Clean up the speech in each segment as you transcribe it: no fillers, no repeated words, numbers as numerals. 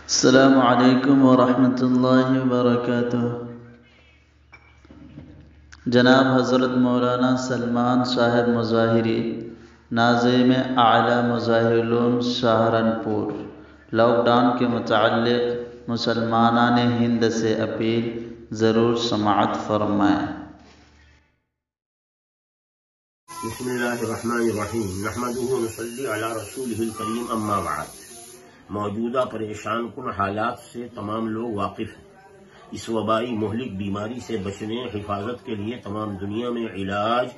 السلام علیکم ورحمۃ اللہ وبرکاتہ۔ جناب حضرت مولانا سلمان صاحب مظاہری، ناظم اعلیٰ مظاہر العلوم سہارنپور، لاک ڈاؤن کے متعلق مسلمانان ہند سے اپیل ضرور سماعت فرمائیں۔ بسم اللہ الرحمن الرحیم، نحمدہ ونصلی علی رسولہ الکریم، اما بعد۔ موجودہ پریشان کن حالات سے تمام لوگ واقف ہیں۔ اس وبائی مہلک بیماری سے بچنے حفاظت کے لیے تمام دنیا میں علاج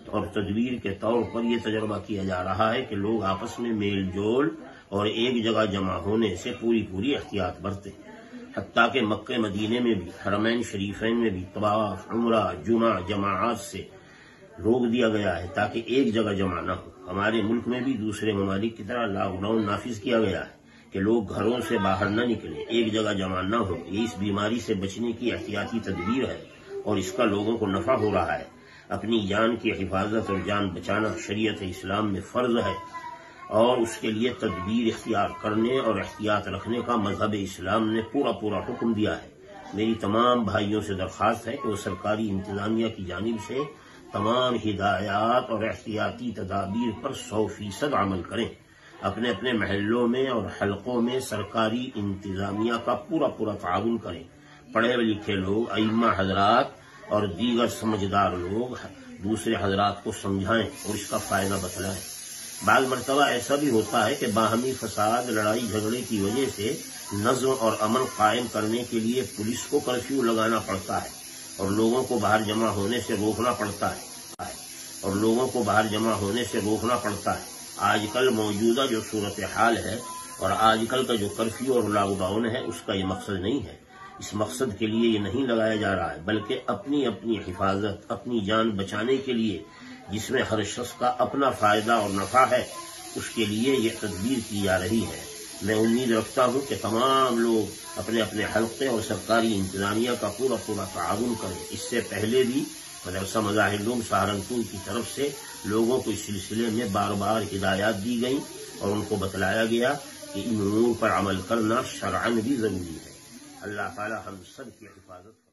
اور تدبیر کے طور پر یہ تجربہ کیا جا رہا ہے کہ لوگ آپس میں میل جول اور ایک جگہ جمع ہونے سے پوری احتیاط برتیں۔ حتیٰ کہ مکہ مدینے میں بھی، حرمین شریفین میں بھی طواف، عمرہ، جمعہ جماعات سے روک دیا گیا ہے تاکہ ایک جگہ جمع نہ ہو۔ ہمارے ملک میں بھی دوسرے ممالک کی طرح لاک ڈاؤن نافذ کیا گیا ہے کہ لوگ گھروں سے باہر نہ نکلیں، ایک جگہ جمع نہ ہو۔ یہ اس بیماری سے بچنے کی احتیاطی تدبیر ہے اور اس کا لوگوں کو نفع ہو رہا ہے۔ اپنی جان کی حفاظت اور جان بچانا شریعت اسلام میں فرض ہے اور اس کے لیے تدبیر اختیار کرنے اور احتیاط رکھنے کا مذہب اسلام نے پورا حکم دیا ہے۔ میری تمام بھائیوں سے درخواست ہے کہ وہ سرکاری انتظامیہ کی جانب سے تمام ہدایات اور احتیاطی تدابیر پر 100% عمل کریں۔ اپنے اپنے محلوں میں اور حلقوں میں سرکاری انتظامیہ کا پورا تعاون کریں۔ پڑھے لکھے لوگ، ائمہ حضرات اور دیگر سمجھدار لوگ دوسرے حضرات کو سمجھائیں اور اس کا فائدہ بتلائیں۔ بعض مرتبہ ایسا بھی ہوتا ہے کہ باہمی فساد، لڑائی جھگڑے کی وجہ سے نظم اور امن قائم کرنے کے لیے پولیس کو کرفیو لگانا پڑتا ہے اور لوگوں کو باہر جمع ہونے سے روکنا پڑتا ہے۔ آج کل موجودہ جو صورتحال ہے اور آج کل کا جو کرفیو اور لاک ڈاؤن ہے، اس کا یہ مقصد نہیں ہے۔ اس مقصد کے لیے یہ نہیں لگایا جا رہا ہے، بلکہ اپنی حفاظت، اپنی جان بچانے کے لیے، جس میں ہر شخص کا اپنا فائدہ اور نفع ہے، اس کے لیے یہ تدبیر کی جا رہی ہے۔ میں امید رکھتا ہوں کہ تمام لوگ اپنے اپنے حلقے اور سرکاری انتظامیہ کا پورا تعاون کریں۔ اس سے پہلے بھی مدرسہ مظاہر العلوم سہارنپور کی طرف سے لوگوں کو اس سلسلے میں بار ہدایات دی گئیں اور ان کو بتلایا گیا کہ ان امور پر عمل کرنا شرعاً بھی ضروری ہے۔ اللہ تعالی ہم سب کی حفاظت